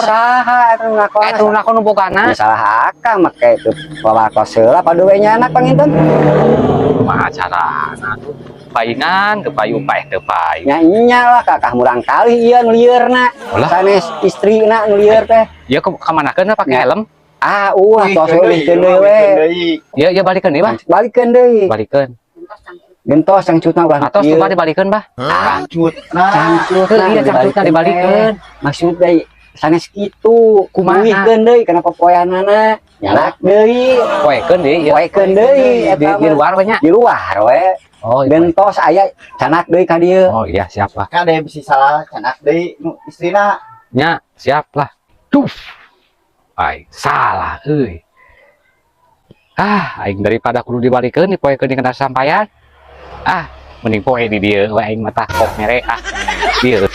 saha eta lakon bogana salah akang make teu pawakos heula paduwe nya anak panginten kumaha carana paingan teu payu paeh teu payu nya nya lah kakah murang kali ieu nu lieurna sanes istrina nu lieur teh ieu kamanakeun pake helm tos ulihkeun deui we ieu balikeun deui Bah balikeun deui balikeun gentos cangcutna ulah atos coba dibalikeun Bah cangcutna iya cangcutna dibalikeun maksud deui sanes kitu kumaha deui kana popoyanana nyalak deui poekeun deui poekeun deui di luar we nya di luar we gentos aya canak deui ka dieu oh iya siap lah kade bisi salah canak deui nu istrina nya siap lah tuh ai salah euy aing daripada kudu dibalikeun dipoekeun di kana sampaian mending poe di dieu we aing mah takok mere dieu